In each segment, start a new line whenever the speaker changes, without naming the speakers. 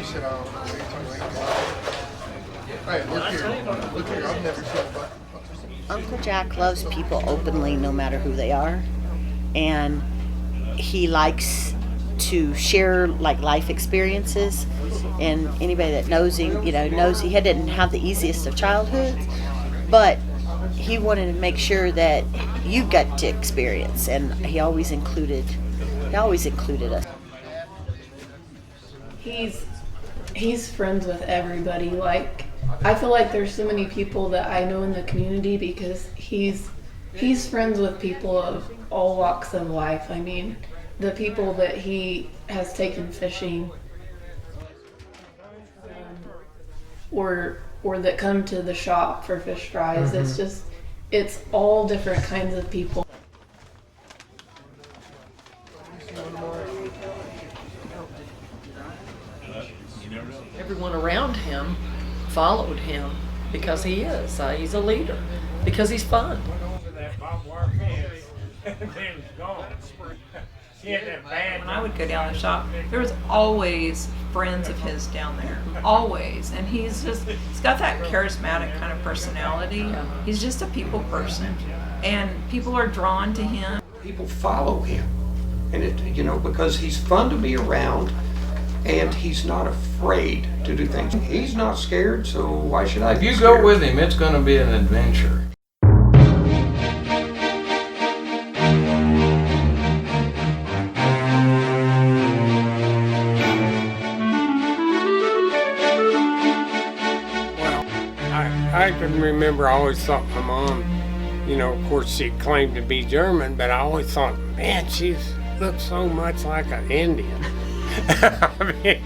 said, oh, what are you talking about? Hey, look here. Look here. I've never seen a black.
Uncle Jack loves people openly no matter who they are. And he likes to share like life experiences. And anybody that knows him, knows he didn't have the easiest of childhoods. But he wanted to make sure that you got to experience. And he always included us.
He's friends with everybody. Like, I feel like there's so many people that I know in the community because he's friends with people of all walks of life. I mean, the people that he has taken fishing, or that come to the shop for fish fries. Mm-hmm. It's all different kinds of people.
Everyone around him followed him because he's a leader, because he's fun.
When I would go down the shop, there was always friends of his down there, always. And he's got that charismatic kind of personality. He's just a people person, and people are drawn to him.
People follow him, and because he's fun to be around. And he's not afraid to do things. He's not scared, so why should I be scared?
If you go with him, it's going to be an adventure.
Well, I can remember, I always thought my mom, of course she claimed to be German, but I always thought, man, she looks so much like an Indian. I mean,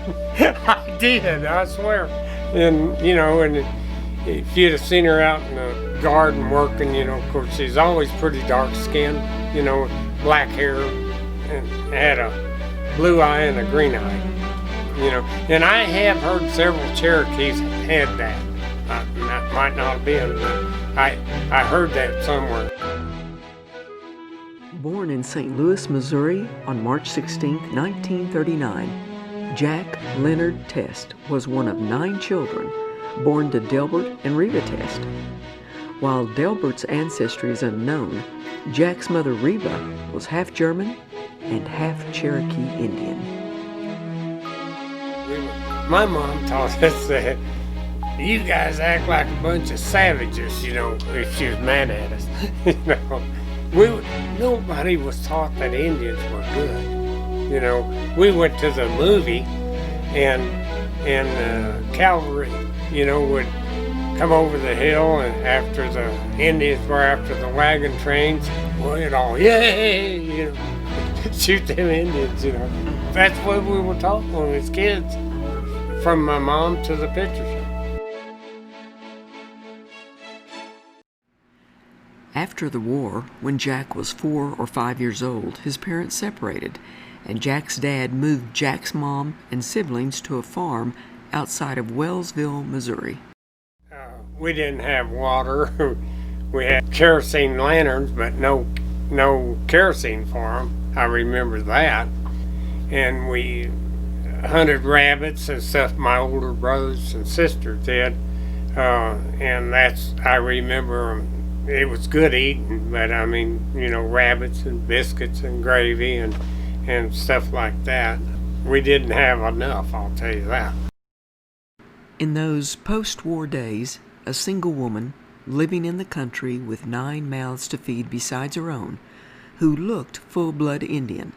I did, I swear. And, and if you'd have seen her out in the garden working, of course, she's always pretty dark skinned, black hair, and had a blue eye and a green eye, And I have heard several Cherokees had that. That might not have been, but I heard that somewhere.
Born in St. Louis, Missouri on March 16, 1939, Jack Leonard Test was one of 9 children born to Delbert and Reba Test. While Delbert's ancestry is unknown, Jack's mother Reba was half German and half Cherokee Indian.
My mom taught us that you guys act like a bunch of savages, if she was mad at us, Nobody was taught that Indians were good. We went to the movie and cavalry, would come over the hill, and after the Indians were after the wagon trains, we'd all, yay, shoot them Indians, That's what we were taught when we was kids, from my mom to the picture show.
After the war, when Jack was 4 or 5 years old, his parents separated, and Jack's dad moved Jack's mom and siblings to a farm outside of Wellsville, Missouri.
We didn't have water. We had kerosene lanterns, but no kerosene for them. I remember that. And we hunted rabbits and stuff my older brothers and sisters did. And I remember it was good eating, but rabbits and biscuits and gravy and stuff like that. We didn't have enough, I'll tell you that.
In those post-war days, a single woman living in the country with 9 mouths to feed besides her own, who looked full-blood Indian,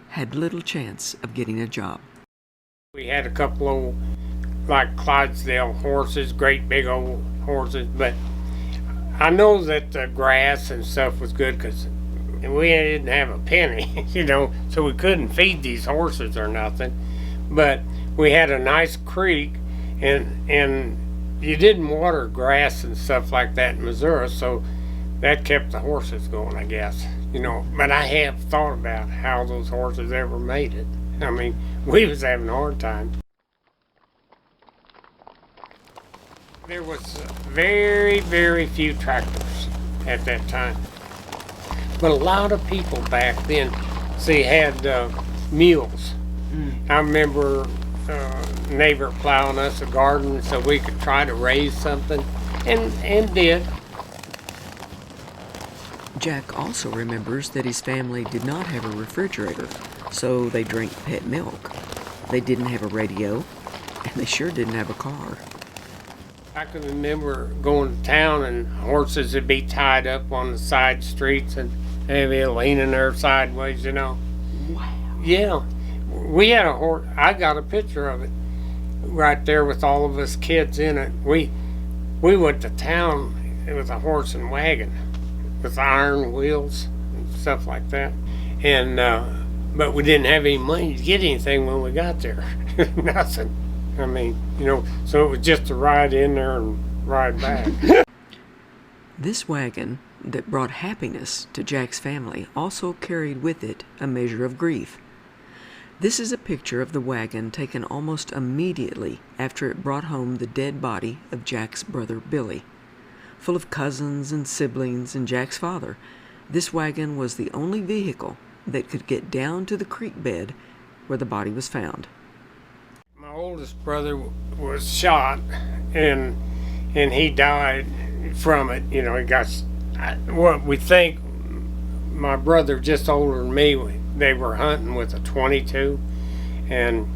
had little chance of getting a job.
We had a couple old, like Clydesdale horses, great big old horses, but I know that the grass and stuff was good because we didn't have a penny, so we couldn't feed these horses or nothing. But we had a nice creek, and you didn't water grass and stuff like that in Missouri, so that kept the horses going, I guess. But I have thought about how those horses ever made it. We was having a hard time. There was very, very few tractors at that time. But a lot of people back then, had mules. I remember neighbor plowing us a garden so we could try to raise something, and did.
Jack also remembers that his family did not have a refrigerator, so they drank pet milk. They didn't have a radio, and they sure didn't have a car.
I can remember going to town and horses would be tied up on the side streets and they'd be leaning there sideways, you know.
Wow.
Yeah. We had a horse. I got a picture of it right there with all of us kids in it. We went to town. It was a horse and wagon with iron wheels and stuff like that. And but we didn't have any money to get anything when we got there. Nothing. I mean, you know, so it was just a ride in there and ride back.
This wagon that brought happiness to Jack's family also carried with it a measure of grief. This is a picture of the wagon taken almost immediately after it brought home the dead body of Jack's brother Billy. Full of cousins and siblings and Jack's father, this wagon was the only vehicle that could get down to the creek bed where the body was found.
My oldest brother was shot, and he died from it. You know, he got what we think. My brother, just older than me, they were hunting with a .22, and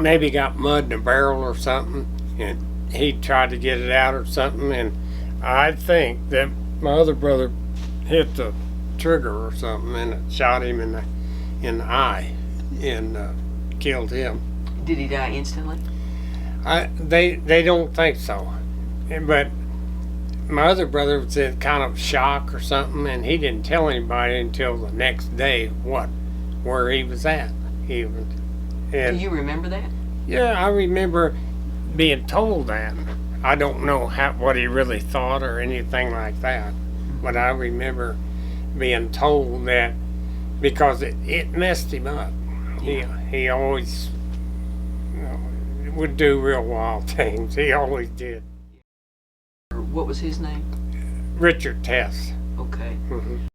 maybe got mud in a barrel or something, and he tried to get it out or something, and I think that my other brother hit the trigger or something, and it shot him in the eye, and killed him.
Did he die instantly?
They don't think so, but my other brother was in kind of shock or something, and he didn't tell anybody until the next day where he was at. Do
you remember that?
Yeah, I remember being told that. I don't know what he really thought or anything like that, but I remember being told that because it messed him up. He always would do real wild things. He always did.
What was his name?
Richard Test.
Okay.
Mm-hmm.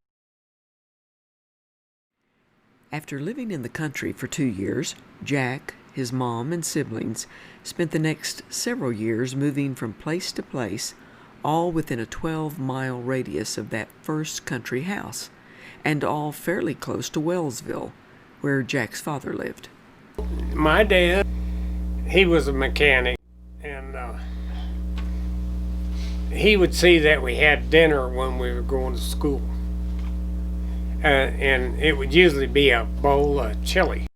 After living in the country for 2 years, Jack, his mom, and siblings spent the next several years moving from place to place, all within a 12-mile radius of that first country house, and all fairly close to Wellsville, where Jack's father lived.
My dad, he was a mechanic, and he would see that we had dinner when we were going to school. And it would usually be a bowl of chili,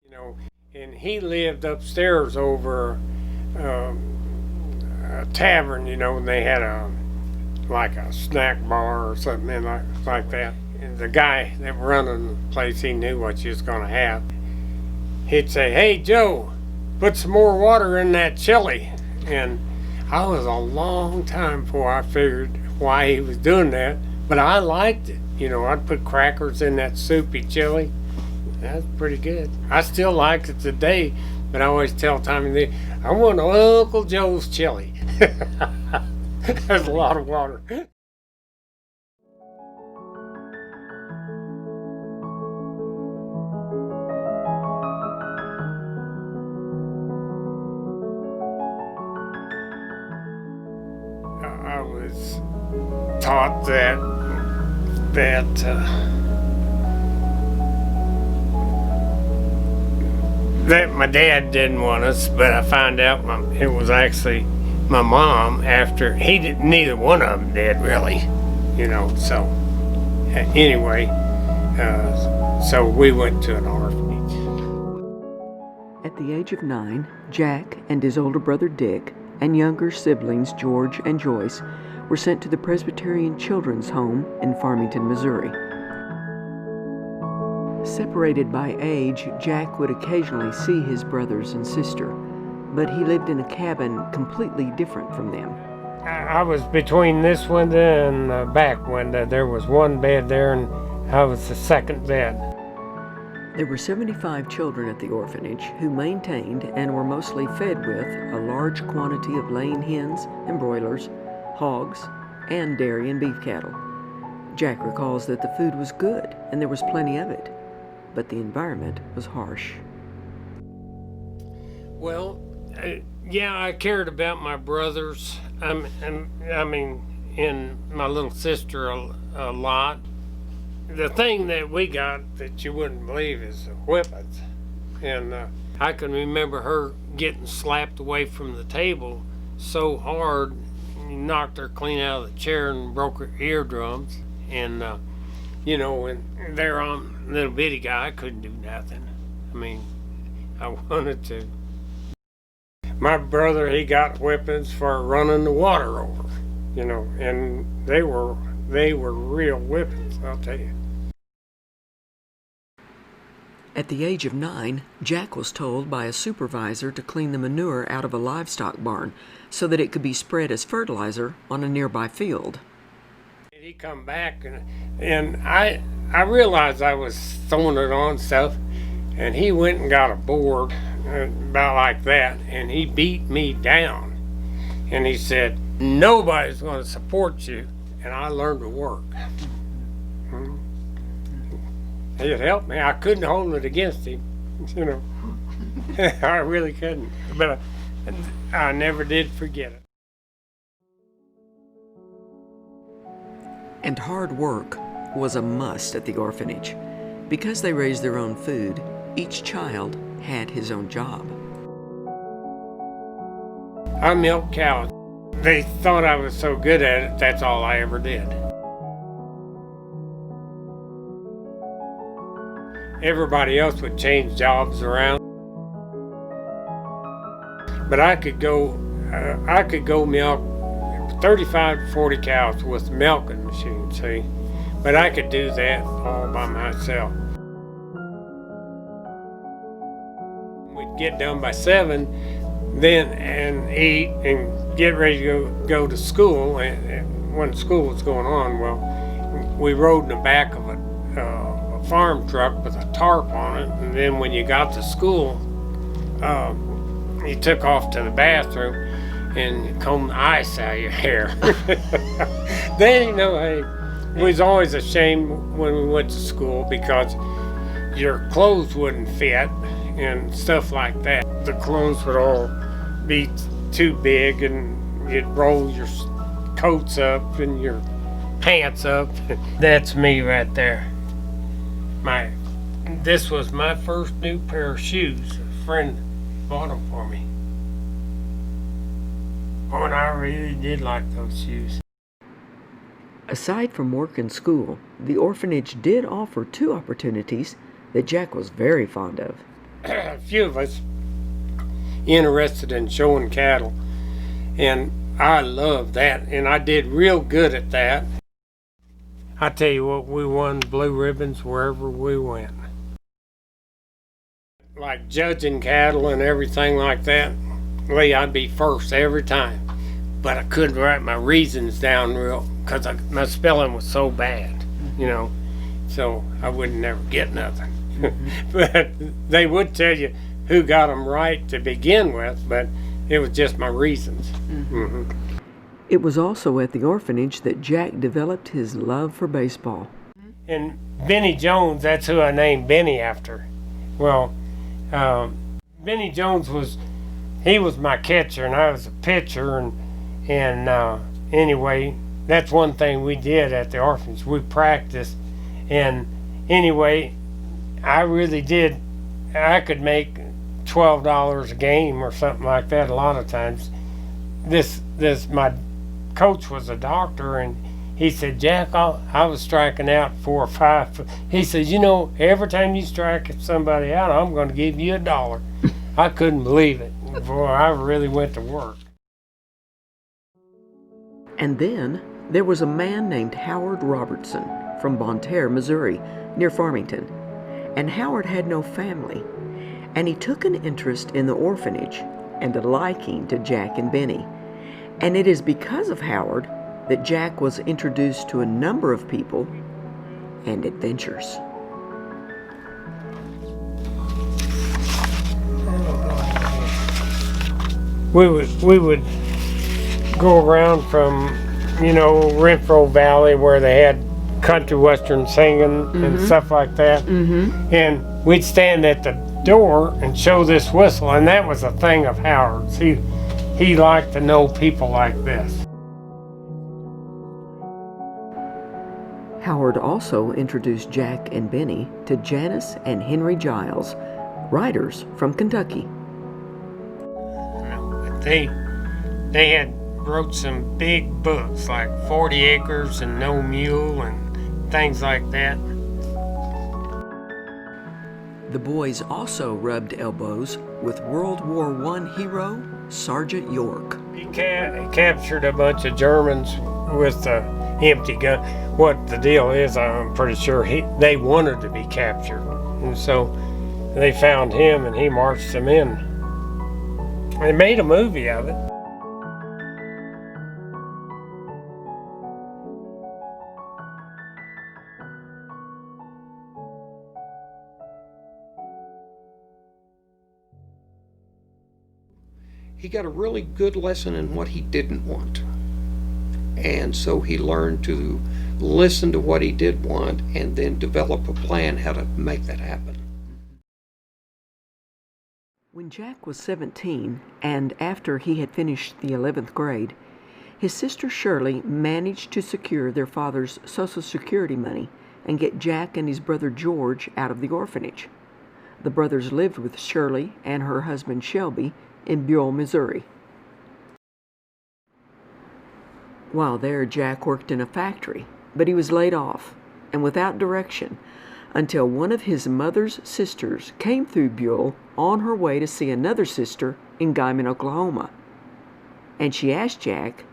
you know. And he lived upstairs over a tavern, you know, and they had like a snack bar or something like that. And the guy that was running the place, he knew what you was going to have. He'd say, "Hey, Joe, put some more water in that chili." And I was a long time before I figured why he was doing that, but I liked it. You know, I'd put crackers in that soupy chili. That's pretty good. I still like it today, but I always tell Tommy, I want Uncle Joe's chili. There's a lot of water. I was taught that my dad didn't want us, but I found out it was actually my mom after neither one of them did really, you know. So anyway, so we went to an orphanage.
At the age of 9, Jack and his older brother Dick and younger siblings George and Joyce were sent to the Presbyterian Children's Home in Farmington, Missouri. Separated by age, Jack would occasionally see his brothers and sister, but he lived in a cabin completely different from them.
I was between this window and the back window. There was one bed there, and I was the second bed.
There were 75 children at the orphanage who maintained and were mostly fed with a large quantity of laying hens and broilers, hogs, and dairy and beef cattle. Jack recalls that the food was good and there was plenty of it, but the environment was harsh.
Well, yeah, I cared about my brothers. I mean, and my little sister a lot. The thing that we got that you wouldn't believe is whippings. And I can remember her getting slapped away from the table so hard, knocked her clean out of the chair and broke her eardrums. And, you know, and there I'm a little bitty guy, I couldn't do nothing. I mean, I wanted to. My brother, he got whippings for running the water over, you know, and they were real whippings, I'll tell you.
At the age of 9, Jack was told by a supervisor to clean the manure out of a livestock barn so that it could be spread as fertilizer on a nearby field.
He come back and I realized I was throwing it on stuff, and he went and got a board about like that, and he beat me down. And he said, "Nobody's going to support you," and I learned to work. It helped me. I couldn't hold it against him, you know. I really couldn't, but I never did forget it.
And hard work was a must at the orphanage. Because they raised their own food, each child had his own job.
I milked cows. They thought I was so good at it, that's all I ever did. Everybody else would change jobs around. But I could go milk 35 to 40 cows with milking machine, see? But I could do that all by myself. We'd get done by 7, then and eat and get ready to go to school. And when school was going on, well, we rode in the back of a farm truck with a tarp on it, and then when you got to school, you took off to the bathroom and combed the ice out of your hair. Then, you know, hey, it was always a shame when we went to school because your clothes wouldn't fit and stuff like that. The clothes would all be too big, and you'd roll your coats up and your pants up. That's me right there. This was my first new pair of shoes. A friend bought them for me. Oh, and I really did like those shoes.
Aside from work and school, the orphanage did offer 2 opportunities that Jack was very fond of.
A few of us interested in showing cattle, and I loved that, and I did real good at that. I tell you what, we won blue ribbons wherever we went. Like judging cattle and everything like that, Lee, I'd be first every time. But I couldn't write my reasons down real, because my spelling was so bad, you know, so I would never get nothing. But they would tell you who got them right to begin with, but it was just my reasons. Mm-hmm.
It was also at the orphanage that Jack developed his love for baseball.
And Benny Jones, that's who I named Benny after. Well, Benny Jones was my catcher and I was a pitcher, and anyway, that's one thing we did at the orphanage. We practiced, and anyway, I really did. I could make $12 a game or something like that a lot of times. My coach was a doctor, and he said, "Jack, I was striking out 4 or 5. He said, "You know, every time you strike somebody out, I'm going to give you $1." I couldn't believe it. Boy, I really went to work.
And then there was a man named Howard Robertson from Bonne Terre, Missouri, near Farmington. And Howard had no family, and he took an interest in the orphanage and a liking to Jack and Benny. And it is because of Howard that Jack was introduced to a number of people and adventures.
We would go around from, Renfro Valley where they had country western singing and stuff like that. And we'd stand at the door and show this whistle, and that was a thing of Howard's. He liked to know people like this.
Howard also introduced Jack and Benny to Janice and Henry Giles, writers from Kentucky.
They had wrote some big books like 40 Acres and No Mule and things like that.
The boys also rubbed elbows with World War I hero Sergeant York.
He captured a bunch of Germans with the empty gun. What the deal is, I'm pretty sure they wanted to be captured. And so they found him and he marched them in. They made a movie of it.
He got a really good lesson in what he didn't want. And so he learned to listen to what he did want and then develop a plan how to make that happen.
When Jack was 17, and after he had finished the 11th grade, his sister Shirley managed to secure their father's Social Security money and get Jack and his brother George out of the orphanage. The brothers lived with Shirley and her husband Shelby in Buell, Missouri. While there, Jack worked in a factory, but he was laid off and without direction until one of his mother's sisters came through Buell on her way to see another sister in Guyman, Oklahoma. And she asked Jack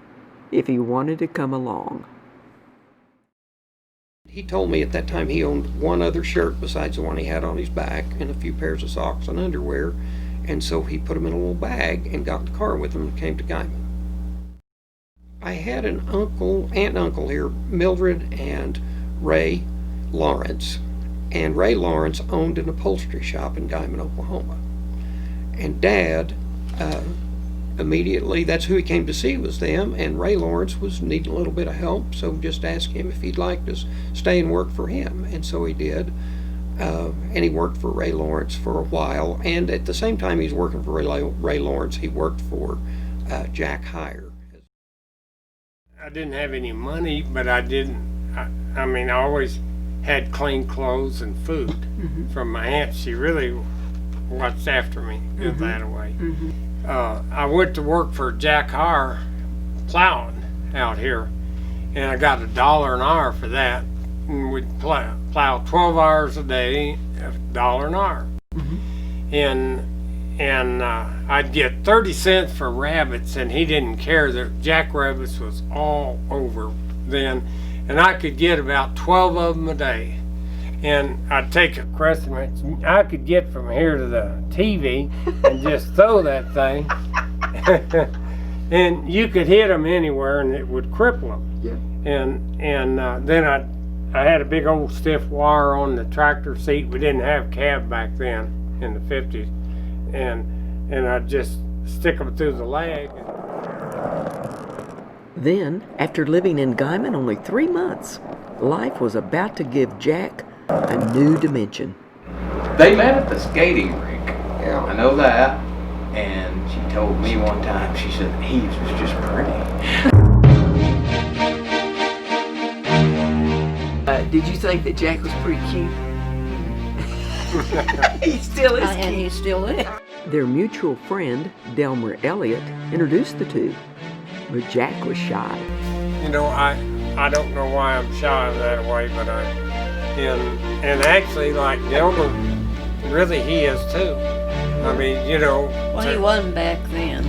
if he wanted to come along.
He told me at that time he owned one other shirt besides the one he had on his back and a few pairs of socks and underwear. And so he put them in a little bag and got in the car with him and came to Guyman. I had an aunt and uncle here, Mildred and Ray Lawrence. And Ray Lawrence owned an upholstery shop in Guyman, Oklahoma. And Dad, immediately, that's who he came to see was them. And Ray Lawrence was needing a little bit of help, so just asked him if he'd like to stay and work for him. And so he did. And he worked for Ray Lawrence for a while, and at the same time he's working for Ray Lawrence, he worked for Jack Heyer.
I didn't have any money, but I always had clean clothes and food from my aunt. She really watched after me, good that way. I went to work for Jack Heyer plowing out here, and I got $1 an hour for that. And we'd plow 12 hours a day, $1 an hour. And I'd get 30 cents for rabbits, and he didn't care. That jackrabbits was all over then, and I could get about 12 of them a day. And I'd take a crescent I could get from here to the TV and just throw that thing. And you could hit them anywhere and it would cripple them. Yeah. And then I had a big old stiff wire on the tractor seat. We didn't have cab back then in the 50s. And I'd just stick them through the leg.
Then, after living in Guyman only 3 months, life was about to give Jack a new dimension.
They met at the skating rink.
Yeah.
I know that. And she told me one time, she said, he was just pretty.
Did you think that Jack was pretty cute? He still is cute.
And he still is.
Their mutual friend, Delmer Elliott, introduced the two, but Jack was shy.
You know, I don't know why I'm shy that way, but and actually, like Delmer, really he is too. I mean, you know.
Well, he wasn't back then.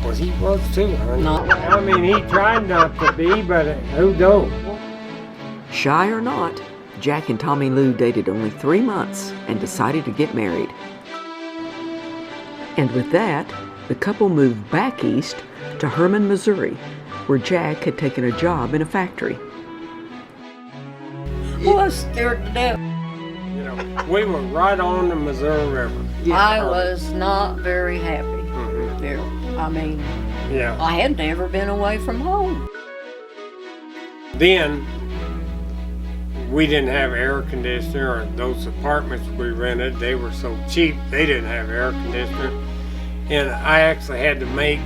Well, he was too, honey.
No.
I mean, he tried not to be, but who don't?
Shy or not, Jack and Tommy Lou dated only 3 months and decided to get married. And with that, the couple moved back east to Hermann, Missouri, where Jack had taken a job in a factory.
I was scared to death.
You know, we were right on the Missouri River.
I was not very happy there. I mean,
Yeah.
I had never been away from home.
Then we didn't have air conditioner, or those apartments we rented, they were so cheap, they didn't have air conditioner. And I actually had to make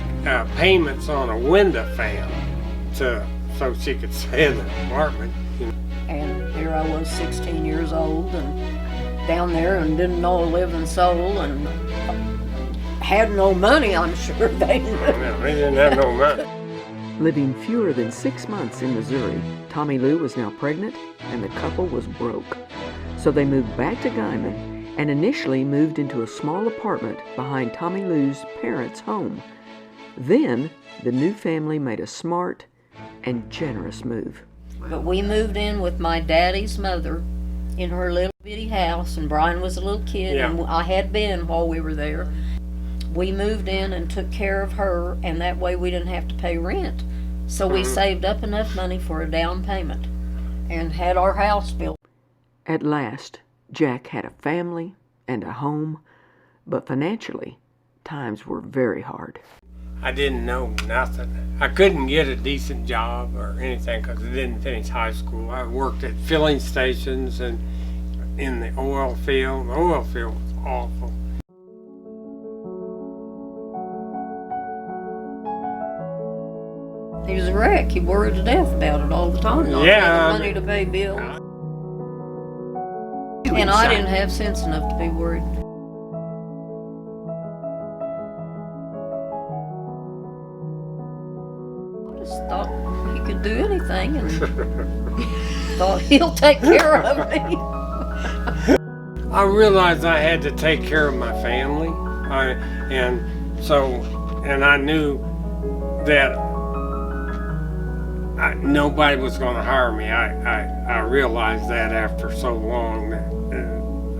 payments on a window fan so she could stay in the apartment.
And here I was 16 years old and down there and didn't know a living soul and had no money, I'm sure they knew.
No, they didn't have no money.
Living fewer than 6 months in Missouri, Tommy Lou was now pregnant and the couple was broke. So they moved back to Guyman and initially moved into a small apartment behind Tommy Lou's parents' home. Then the new family made a smart and generous move.
But we moved in with my daddy's mother in her little bitty house, and Bryon was a little kid,
Yeah.
and I had Ben while we were there. We moved in and took care of her, and that way we didn't have to pay rent. So we saved up enough money for a down payment and had our house built.
At last, Jack had a family and a home, but financially, times were very hard.
I didn't know nothing. I couldn't get a decent job or anything because I didn't finish high school. I worked at filling stations and in the oil field. The oil field was awful.
He was a wreck. He worried to death about it all the time. Not having money to pay bills. And I didn't have sense enough to be worried. I just thought he could do anything and thought he'll take care of me.
I realized I had to take care of my family. And I knew that nobody was going to hire me. I realized that after so long that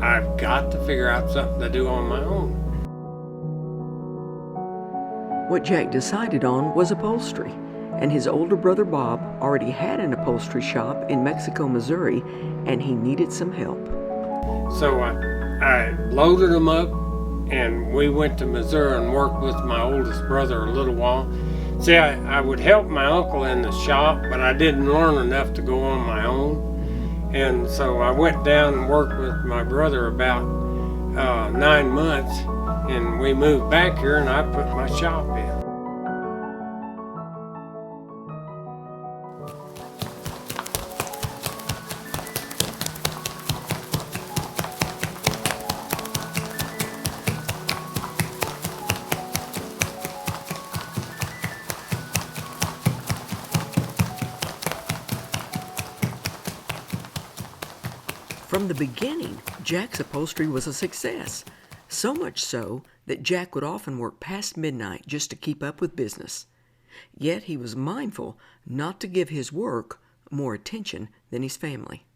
I've got to figure out something to do on my own.
What Jack decided on was upholstery, and his older brother Bob already had an upholstery shop in Mexico, Missouri, and he needed some help.
So I loaded them up, and we went to Missouri and worked with my oldest brother a little while. See, I would help my uncle in the shop, but I didn't learn enough to go on my own. And so I went down and worked with my brother about 9 months, and we moved back here and I put my shop in.
From the beginning, Jack's upholstery was a success. So much so that Jack would often work past midnight just to keep up with business. Yet he was mindful not to give his work more attention than his family.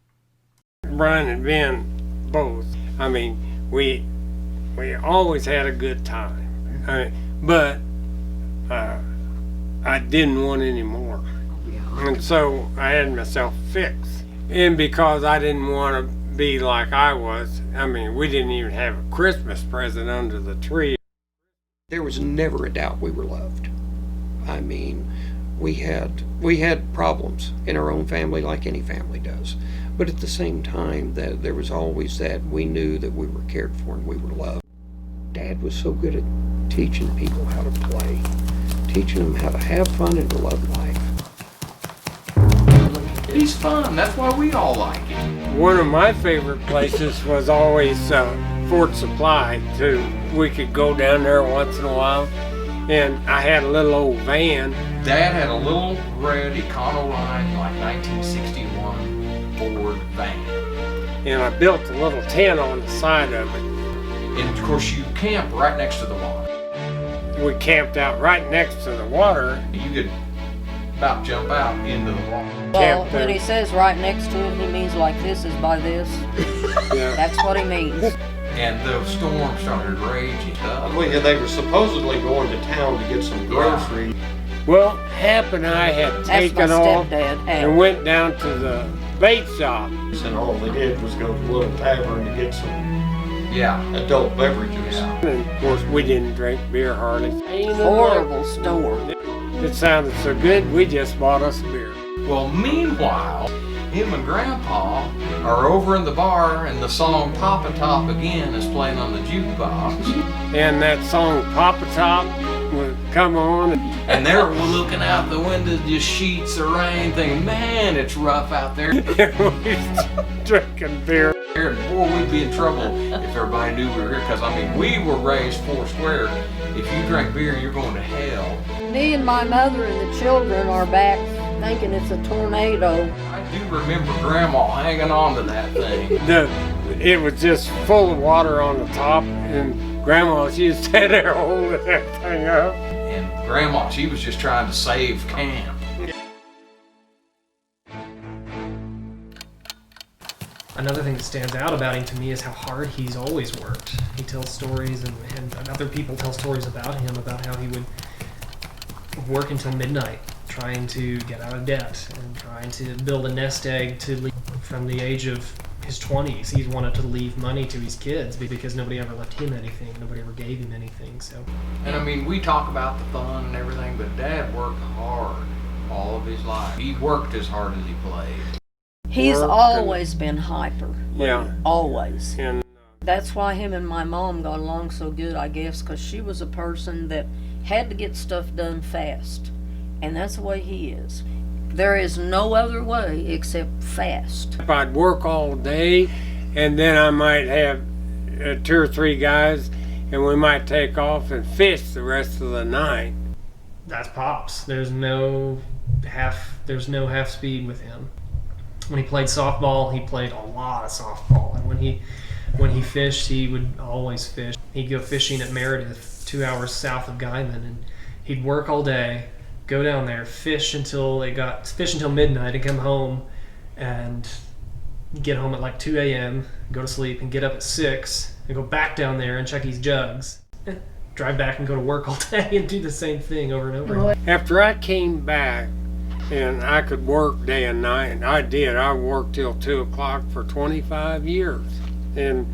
Bryon and Ben both. I mean, we always had a good time. But I didn't want any more. And so I had myself fixed. And because I didn't want to be like I was, I mean, we didn't even have a Christmas present under the tree.
There was never a doubt we were loved. I mean, we had problems in our own family like any family does. But at the same time, that there was always that we knew that we were cared for and we were loved. Dad was so good at teaching people how to play, teaching them how to have fun and to love life.
He's fun. That's why we all like him.
One of my favorite places was always Fort Supply, too. We could go down there once in a while. And I had a little old van.
Dad had a little red Econoline, like 1961 Ford van.
And I built a little tent on the side of it.
And of course you camp right next to the water.
We camped out right next to the water.
You could about jump out into the water.
Well, when he says right next to it, he means like this is by this.
Yeah.
That's what he means.
And the storm started raging up.
Well, yeah, they were supposedly going to town to get some groceries.
Well, Hap and I had
That's my
taken off
stepdad, Hap.
and went down to the bait shop.
And all they did was go to the little tavern to get some
Yeah.
adult beverages.
Yeah.
And of course, we didn't drink beer hardly.
Horrible store.
It sounded so good, we just bought us a beer.
Well, meanwhile,
him and Grandpa are over in the bar and the song Papa Top Again is playing on the jukebox.
And that song Papa Top would come on.
And they're looking out the window, just sheets of rain, thinking, man, it's rough out there.
We're drinking beer.
Boy, we'd be in trouble if everybody knew we were here, because I mean, we were raised four square. If you drink beer, you're going to hell.
Me and my mother and the children are back thinking it's a tornado.
I do remember Grandma hanging on to that thing.
It was just full of water on the top, and Grandma, she was standing there holding that thing up.
And Grandma, she was just trying to save camp.
Another thing that stands out about him to me is how hard he's always worked. He tells stories, and other people tell stories about him, about how he would work until midnight trying to get out of debt and trying to build a nest egg to leave. From the age of his 20s, he wanted to leave money to his kids because nobody ever left him anything, nobody ever gave him anything. So,
and I mean, we talk about the fun and everything, but Dad worked hard all of his life. He worked as hard as he played.
He's always been hyper.
Yeah.
Always.
And
that's why him and my mom got along so good, I guess, because she was a person that had to get stuff done fast. And that's the way he is. There is no other way except fast.
I'd work all day, and then I might have 2 or 3 guys, and we might take off and fish the rest of the night.
that's Pops. There's no half speed with him. When he played softball, he played a lot of softball, and when he fished, he would always fish. He'd go fishing at Meredith, 2 hours south of Guyman, and he'd work all day, go down there, fish until midnight, and come home, and get home at like 2 a.m., go to sleep, and get up at 6, and go back down there and check his jugs, drive back and go to work all day and do the same thing over and over.
After I came back, and I could work day and night, and I did. I worked till 2 o'clock for 25 years, and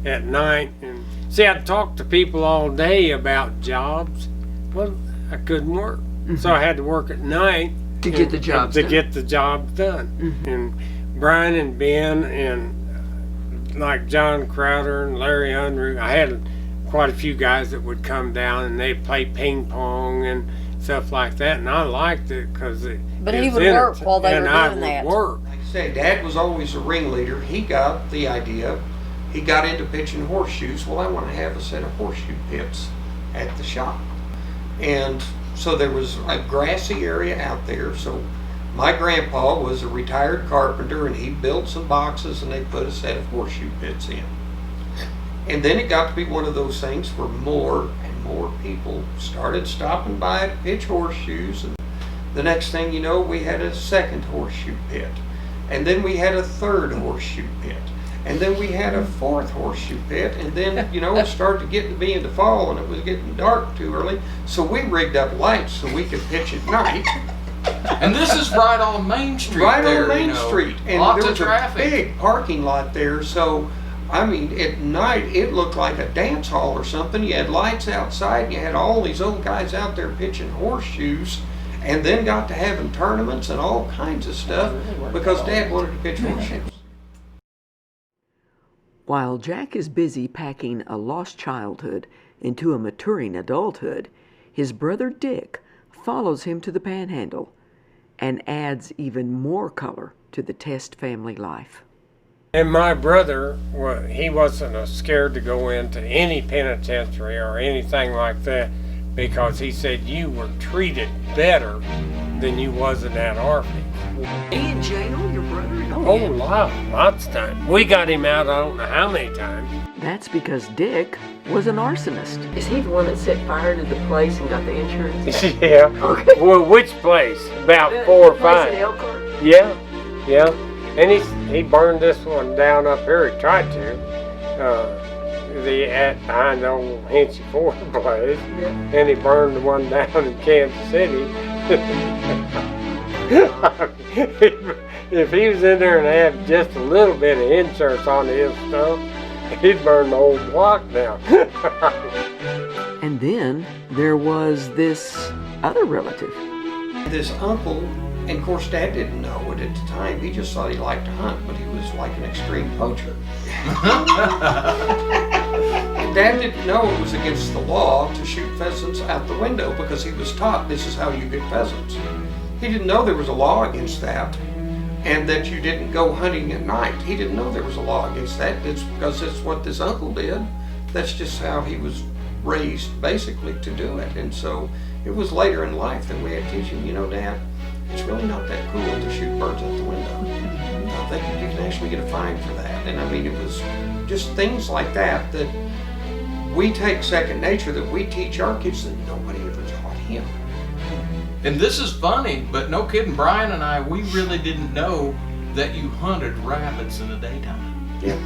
at night. And see, I'd talk to people all day about jobs. Well, I couldn't work, so I had to work at night
To get the job done.
get the job done. And Brian and Ben and like John Crowder and Larry Unruh, I had quite a few guys that would come down and they'd play ping pong and stuff like that, and I liked it because
But he would work while they were doing
that.
that.
Work.
Like I say, Dad was always a ringleader. He got the idea. He got into pitching horseshoes. Well, I want to have a set of horseshoe pits at the shop. And so there was a grassy area out there. So my grandpa was a retired carpenter, and he built some boxes, and they put a set of horseshoe pits in. And then it got to be one of those things where more and more people started stopping by to pitch horseshoes, and the next thing you know, we had a second horseshoe pit, and then we had a third horseshoe pit, and then we had a fourth horseshoe pit, and then, you know, it started to get to be into fall, and it was getting dark too early, so we rigged up lights so we could pitch at night.
And this is right on Main Street.
Right
there,
on Main
you know,
Street, and
lots
there
of
was
traffic.
a big parking lot there, so I mean, at night, it looked like a dance hall or something. You had lights outside, and you had all these old guys out there pitching horseshoes, and then got to having tournaments and all kinds of stuff because Dad wanted to pitch horseshoes.
While Jack is busy packing a lost childhood into a maturing adulthood, his brother Dick follows him to the Panhandle and adds even more color to the Test family life.
And my brother, he wasn't scared to go into any penitentiary or anything like that because he said you were treated better than you was in that orphanage.
He in jail, your brother?
Lots of times. We got him out I don't know how many times.
That's because Dick was an arsonist. Is he the one that set fire to the place and got the insurance?
Yeah.
Okay.
Well, which place? About 4 or 5. Yeah. And he burned this one down up here. He tried to. Behind the old Hinchy Ford place.
Yeah.
And he burned the one down in Kansas City. If he was in there and had just a little bit of insurance on his stuff, he'd burn the whole block down.
And then there was this other relative.
This uncle And of course, Dad didn't know it at the time. He just thought he liked to hunt, but he was like an extreme poacher. Dad didn't know it was against the law to shoot pheasants out the window because he was taught this is how you get pheasants. He didn't know there was a law against that and that you didn't go hunting at night. He didn't know there was a law against that. It's because that's what this uncle did. That's just how he was raised, basically, to do it. And so it was later in life that we had to teach him, you know, Dad, it's really not that cool to shoot birds out the window. I think you can actually get a fine for that. And I mean, it was just things like that that we take second nature, that we teach our kids that nobody ever taught him.
And this is funny, but no kidding, Bryon and I, we really didn't know that you hunted rabbits in the daytime.
Yeah.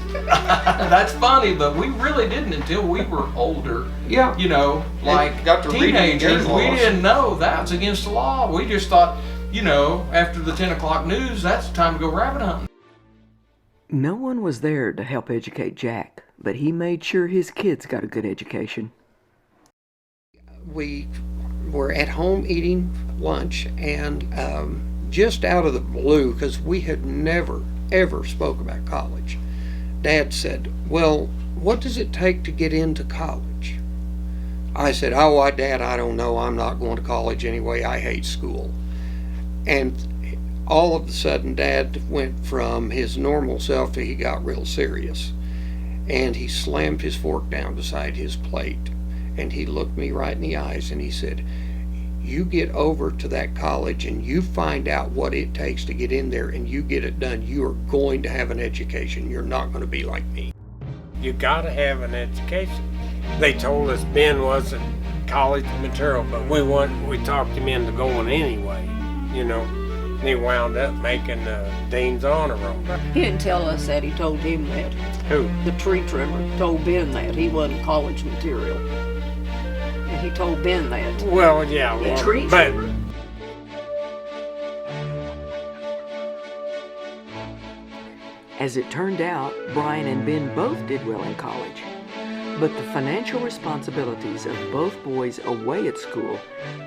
That's funny, but we really didn't until we were older.
Yeah.
You know, like
got to
teenagers,
read
we
laws.
didn't know that's against the law. We just thought, you know, after the 10 o'clock news, that's time to go rabbit hunting.
No one was there to help educate Jack, but he made sure his kids got a good education.
We were at home eating lunch, and just out of the blue, because we had never, ever spoke about college, Dad said, well, what does it take to get into college? I said, oh, Dad, I don't know. I'm not going to college anyway. I hate school. And all of a sudden, Dad went from his normal self to he got real serious. And he slammed his fork down beside his plate. And he looked me right in the eyes and he said, you get over to that college and you find out what it takes to get in there and you get it done. You are going to have an education. You're not going to be like me.
You gotta have an education. They told us Ben wasn't college material, but we talked him into going anyway, you know. And he wound up making the Dean's Honor Roll.
He didn't tell us that, he told him that.
Who?
The tree trimmer told Ben that he wasn't college material. And he told Ben that.
Well, yeah,
The
well,
tree
but
trimmer.
As it turned out, Bryon and Ben both did well in college. But the financial responsibilities of both boys away at school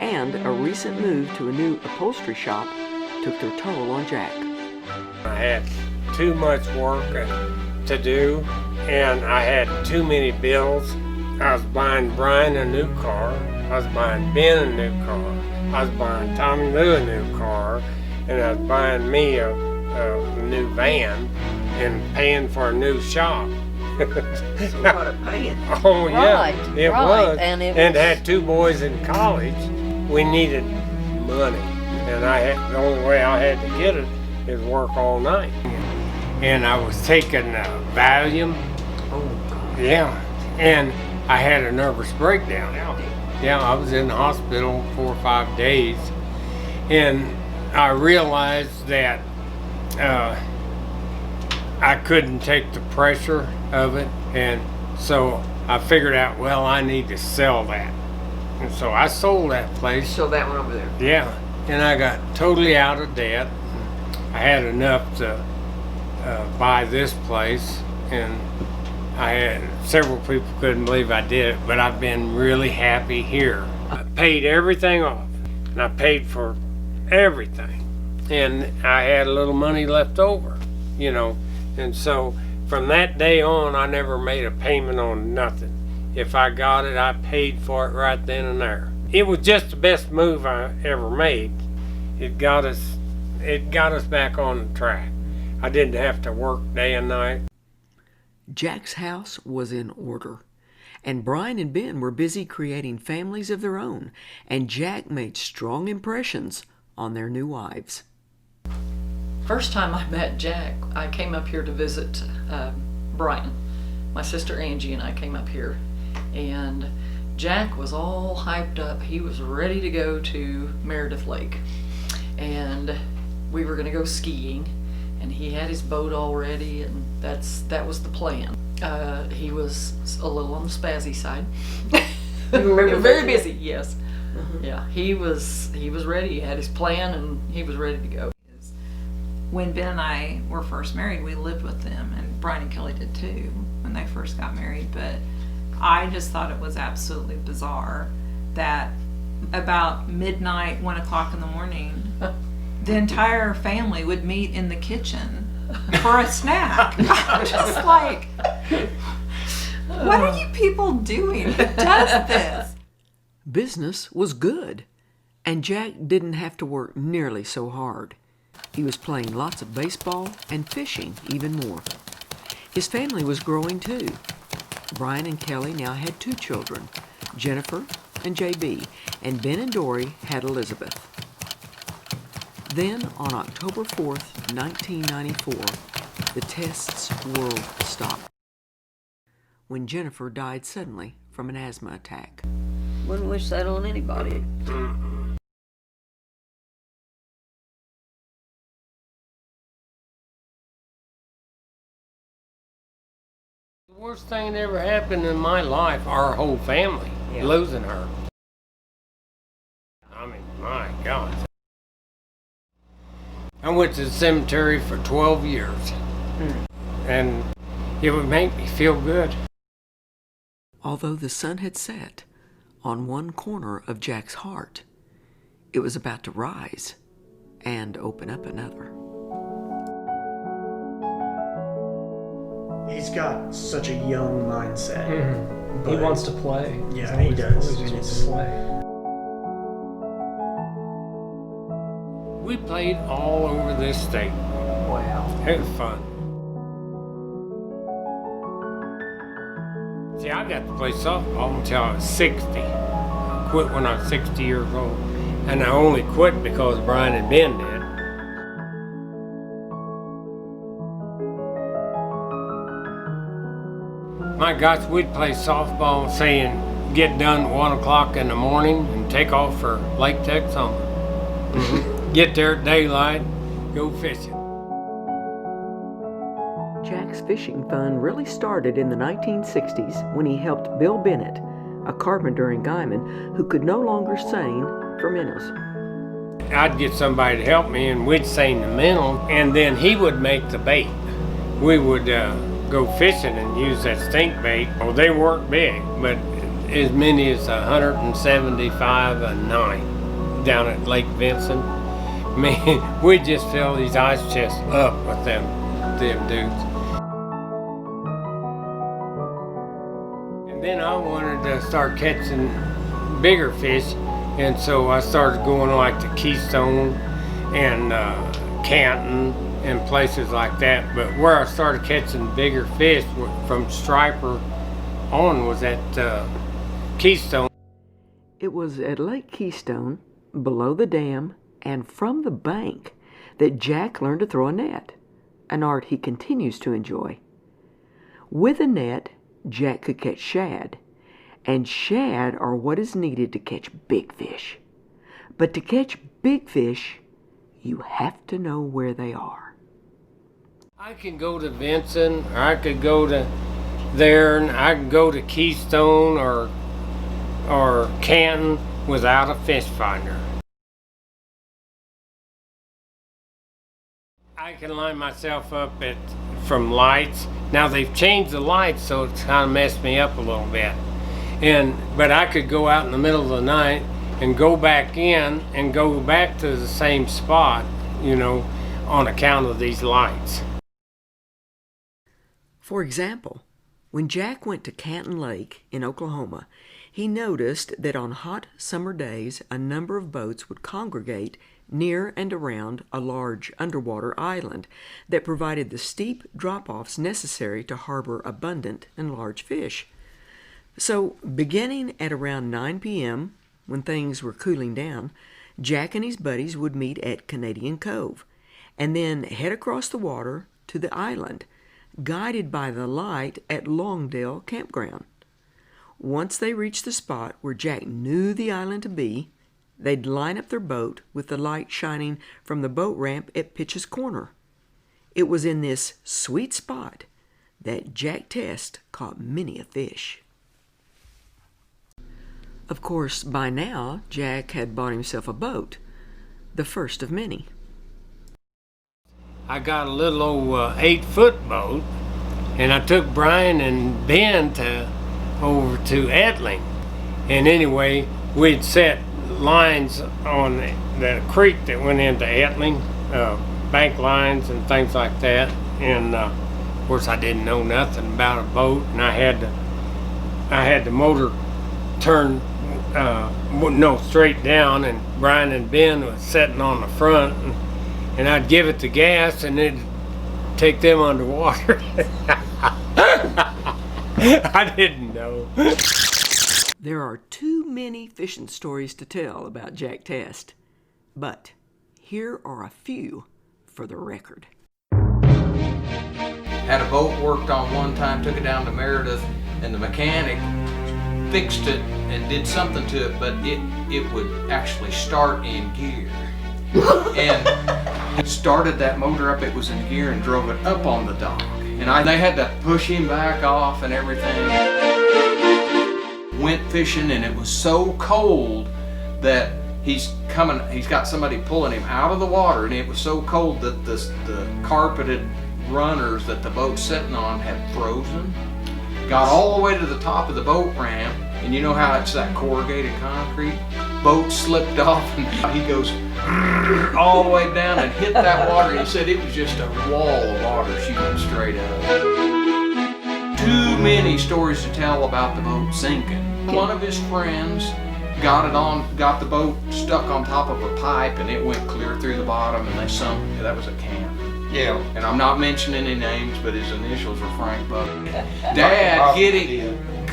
and a recent move to a new upholstery shop took their toll on Jack.
I had too much work to do, and I had too many bills. I was buying Bryon a new car. I was buying Ben a new car. I was buying Tommy Lou a new car, and I was buying me a new van and paying for a new shop.
That's a lot of paying.
Oh yeah,
Right,
it
right.
was.
And it
and
was-
had two boys in college. We needed money, and the only way I had to get it is work all night. And I was taking Valium.
Oh, God.
Yeah, and I had a nervous breakdown. Yeah, I was in the hospital 4 or 5 days, and I realized that I couldn't take the pressure of it, and so I figured out, well, I need to sell that. And so I sold that place.
So that one over there.
Yeah, and I got totally out of debt. I had enough to buy this place, and I had several people couldn't believe I did it, but I've been really happy here. I paid everything off, and I paid for everything, and I had a little money left over, you know, and so from that day on, I never made a payment on nothing. If I got it, I paid for it right then and there. It was just the best move I ever made. It got us back on the track. I didn't have to work day and night.
Jack's house was in order, and Bryon and Ben were busy creating families of their own, and Jack made strong impressions on their new wives.
First time I met Jack, I came up here to visit Bryon. My sister Angie and I came up here, and Jack was all hyped up. He was ready to go to Meredith Lake, and we were going to go skiing, and he had his boat all ready, and that was the plan. He was a little on the spazzy side.
You remember
Very busy, yes. Yeah, he was ready. He had his plan, and he was ready to go.
When Ben and I were first married, we lived with them, and Bryon and Kelly did too when they first got married. But I just thought it was absolutely bizarre that about midnight, 1 o'clock in the morning, the entire family would meet in the kitchen for a snack. I'm just like, what are you people doing? Who does this?
Business was good, and Jack didn't have to work nearly so hard. He was playing lots of baseball and fishing even more. His family was growing too. Bryon and Kelly now had 2 children, Jennifer and JB, and Ben and Dory had Elizabeth. Then, on October 4th, 1994, the Test's world stopped when Jennifer died suddenly from an asthma attack.
Wouldn't wish that on anybody.
The worst thing that ever happened in my life, our whole family, losing her. I mean, my God. I went to the cemetery for 12 years, and it would make me feel good.
Although the sun had set on one corner of Jack's heart, it was about to rise and open up another.
He's got such a young mindset.
Mm-hmm. He wants to play.
Yeah, he does.
Always wants to play.
We played all over this state.
Wow.
It was fun. See, I got to play softball until I was 60. I quit when I was 60 years old. And I only quit because Bryon had been dead. My gosh, we'd play softball, saying get done at 1 o'clock in the morning and take off for Lake Texoma. Get there at daylight, go fishing.
Jack's fishing fun really started in the 1960s when he helped Bill Bennett, a carpenter in Guyman who could no longer seine for minnows.
I'd get somebody to help me and we'd seine the minnow, and then he would make the bait. We would go fishing and use that stink bait. Oh, they weren't big, but as many as 175 a night down at Lake Vincent. Man, we just fill these ice chests up with them dudes. And then I wanted to start catching bigger fish, and so I started going like to Keystone and Canton and places like that. But where I started catching bigger fish from striper on was at Keystone.
It was at Lake Keystone, below the dam, and from the bank that Jack learned to throw a net, an art he continues to enjoy. With a net, Jack could catch shad, and shad are what is needed to catch big fish. But to catch big fish, you have to know where they are.
I can go to Vincent, or I could go to there, and I can go to Keystone or Canton without a fish finder. I can line myself up from lights. Now they've changed the lights, so it's kind of messed me up a little bit. But I could go out in the middle of the night and go back in and go back to the same spot, on account of these lights.
For example, when Jack went to Canton Lake in Oklahoma, he noticed that on hot summer days a number of boats would congregate near and around a large underwater island that provided the steep drop-offs necessary to harbor abundant and large fish. So, beginning at around 9 p.m., when things were cooling down, Jack and his buddies would meet at Canadian Cove and then head across the water to the island, guided by the light at Longdale Campground. Once they reached the spot where Jack knew the island to be, they'd line up their boat with the light shining from the boat ramp at Pitch's Corner. It was in this sweet spot that Jack Test caught many a fish. Of course, by now, Jack had bought himself a boat, the first of many.
I got a little old 8-foot boat, and I took Bryon and Ben over to Etling. And anyway, we'd set lines on the creek that went into Etling, bank lines and things like that. And of course, I didn't know nothing about a boat, and I had the motor turned straight down, and Bryon and Ben was sitting on the front, and I'd give it the gas, and it'd take them underwater. I didn't know.
There are too many fishing stories to tell about Jack Test, but here are a few for the record.
Had a boat worked on one time, took it down to Meredith, and the mechanic fixed it and did something to it, but it would actually start in gear. And started that motor up, it was in gear, and drove it up on the dock. And they had to push him back off and everything. Went fishing, and it was so cold that he's got somebody pulling him out of the water, and it was so cold that the carpeted runners that the boat's sitting on had frozen. Got all the way to the top of the boat ramp, and you know how it's that corrugated concrete? Boat slipped off, and he goes all the way down and hit that water. He said it was just a wall of water shooting straight up. Too many stories to tell about the boat sinking. One of his friends got the boat stuck on top of a pipe, and it went clear through the bottom, and they sunk. That was a camp. Yeah. And I'm not mentioning any names, but his initials were Frank Buck. Dad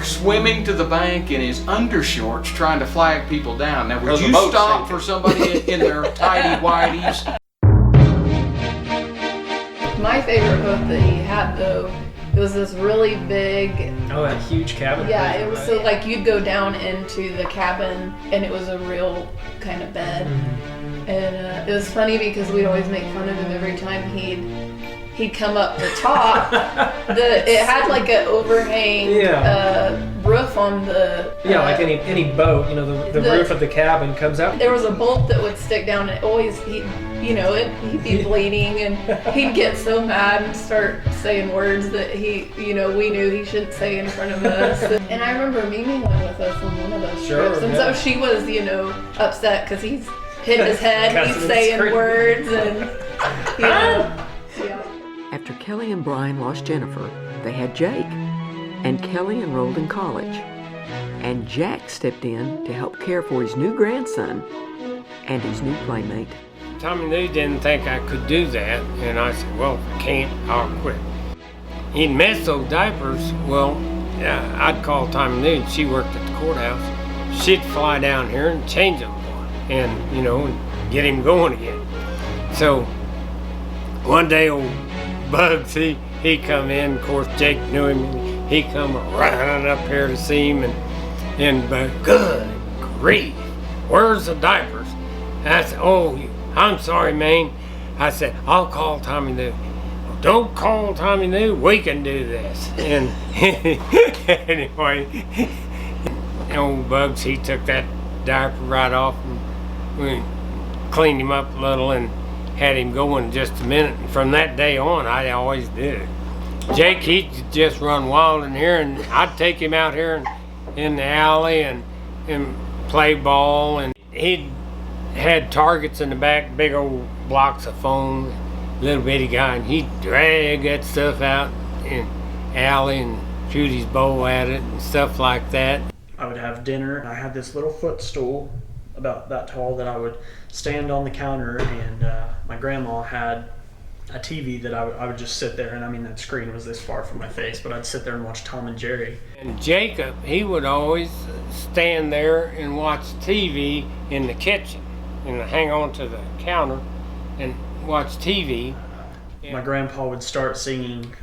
swimming to the bank in his undershorts trying to flag people down. Now, would you stop for somebody in their tidy whities?
My favorite boat that he had, though, it was this really big.
Oh, that huge cabin.
Yeah, it was so like you'd go down into the cabin, and it was a real kind of bed. Mm-hmm. And it was funny because we'd always make fun of him every time he'd come up the top. It had like an overhang roof on the
like any boat, the roof of the cabin comes out.
There was a bolt that would stick down, and he'd be bleeding, and he'd get so mad and start saying words that we knew he shouldn't say in front of us. And I remember Mimi went with us on one of those trips, and so she was upset because he's hit his head, he's saying words, and
After Kelly and Bryon lost Jennifer, they had Jake, and Kelly enrolled in college. And Jack stepped in to help care for his new grandson and his new playmate.
Tommy Lee didn't think I could do that, and I said, well, if I can't, I'll quit. He'd mess those diapers. Well, I'd call Tommy Lee, and she worked at the courthouse. She'd fly down here and change them for him, and get him going again. So one day, old Bugs, he come in. Of course, Jake knew him. He come running up here to see him, and good grief, where's the diapers? And I said, oh, I'm sorry, man. I said, I'll call Tommy Lou. Well, don't call Tommy Lou, we can do this. And anyway, old Bugs, he took that diaper right off, and we cleaned him up a little and had him going just a minute. And from that day on, I always did it. Jake, he'd just run wild in here, and I'd take him out here in the alley and play ball. And he'd had targets in the back, big old blocks of foam, little bitty guy, and he'd drag that stuff out in the alley and shoot his bow at it and stuff like that.
I would have dinner, and I had this little footstool about that tall that I would stand on the counter, and my grandma had a TV that I would just sit there, and I mean that screen was this far from my face, but I'd sit there and watch Tom and Jerry.
And Jacob, he would always stand there and watch TV in the kitchen and hang on to the counter and watch TV.
My grandpa would start singing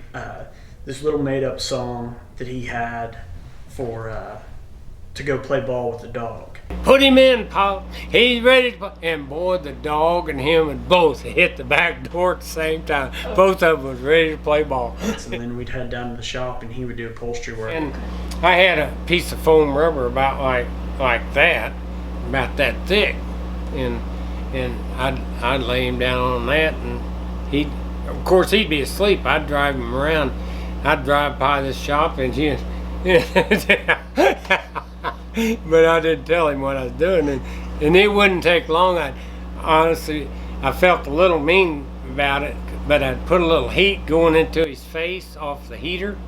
this little made-up song that he had for to go play ball with the dog.
Put him in, Pa. He's ready to play. And boy, the dog and him would both hit the back door at the same time. Both of them was ready to play ball.
And then we'd head down to the shop, and he would do upholstery work.
And I had a piece of foam rubber about like that, about that thick, and I'd lay him down on that, and of course he'd be asleep. I'd drive him around. I'd drive by this shop, and but I didn't tell him what I was doing, And it wouldn't take long. Honestly, I felt a little mean about it, but I'd put a little heat going into his face off the heater,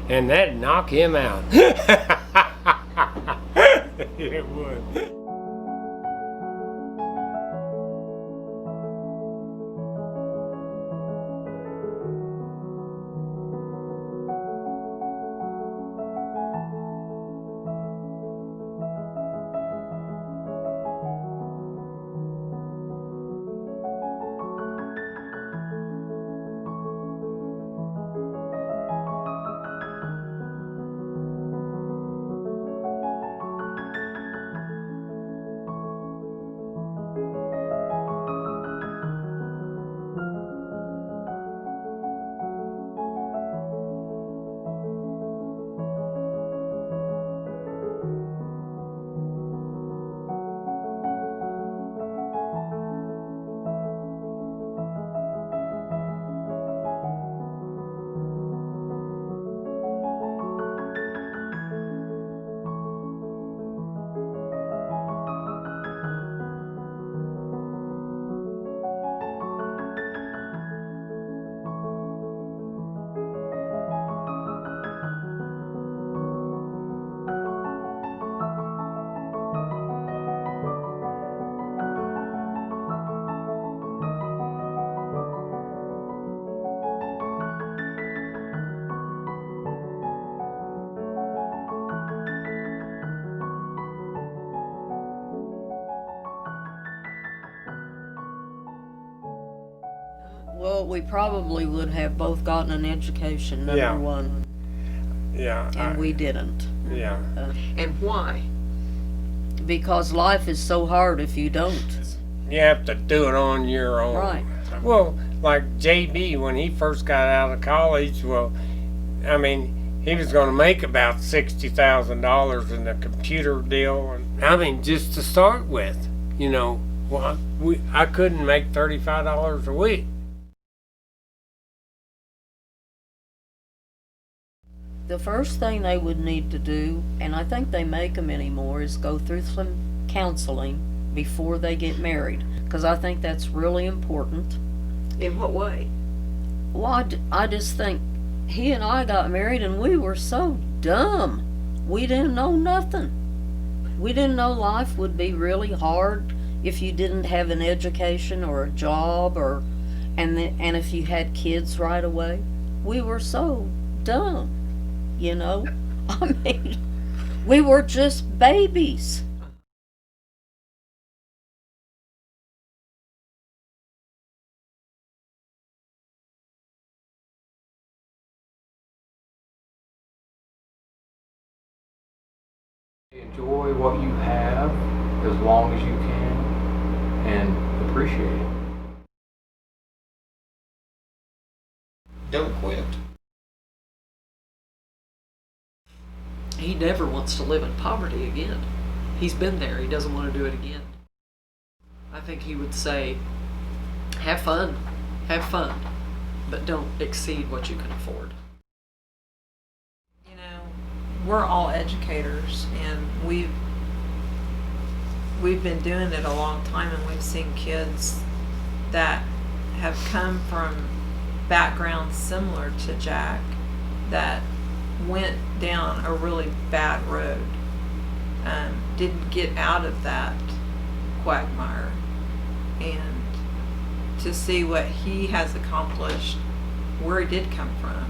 and that'd knock him out. It would.
Well, we probably would have both gotten an education, number
Yeah.
one,
Yeah.
and we didn't.
Yeah.
And why?
Because life is so hard if you don't.
You have to do it on your own.
Right.
Well, like JB, when he first got out of college, well, I mean, he was going to make about $60,000 in the computer deal. And I mean, just to start with, you know, well, I couldn't make $35 a week.
The first thing they would need to do, and I think they make them anymore, is go through some counseling before they get married. Because I think that's really important.
In what way?
Well, I just think he and I got married and we were so dumb. We didn't know nothing. We didn't know life would be really hard if you didn't have an education or a job, and if you had kids right away. We were so dumb, you know? I mean, we were just babies.
Enjoy what you have as long as you can and appreciate it.
Don't quit.
He never wants to live in poverty again. He's been there. He doesn't want to do it again. I think he would say, have fun, but don't exceed what you can afford.
You know, we're all educators, and we've been doing it a long time, and we've seen kids that have come from backgrounds similar to Jack that went down a really bad road, didn't get out of that quagmire, and to see what he has accomplished where he did come from.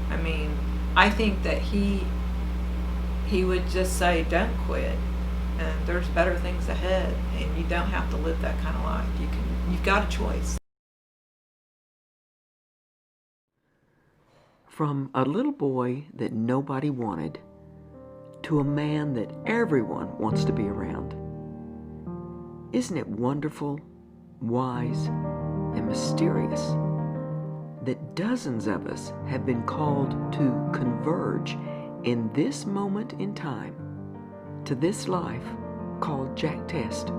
I mean, I think that he would just say, don't quit, and there's better things ahead, and you don't have to live that kind of life. You've got a choice.
From a little boy that nobody wanted to a man that everyone wants to be around. Isn't it wonderful, wise, and mysterious that dozens of us have been called to converge in this moment in time to this life called Jack Test?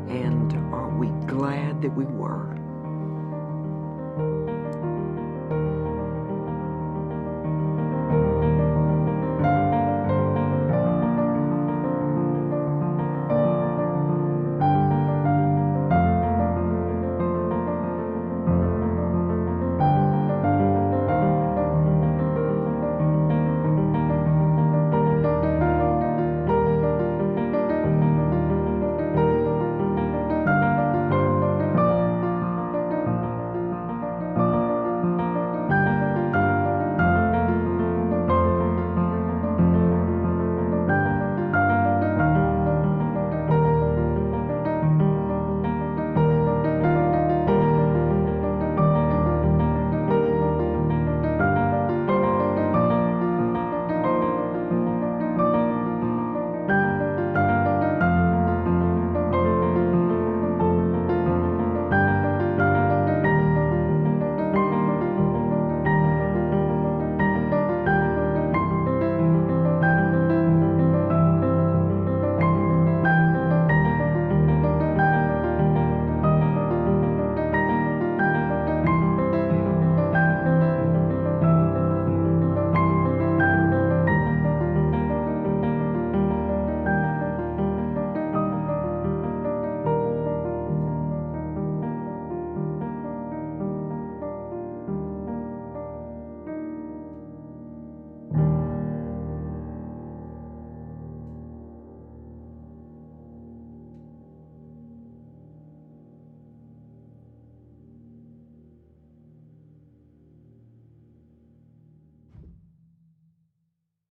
And are we glad that we were?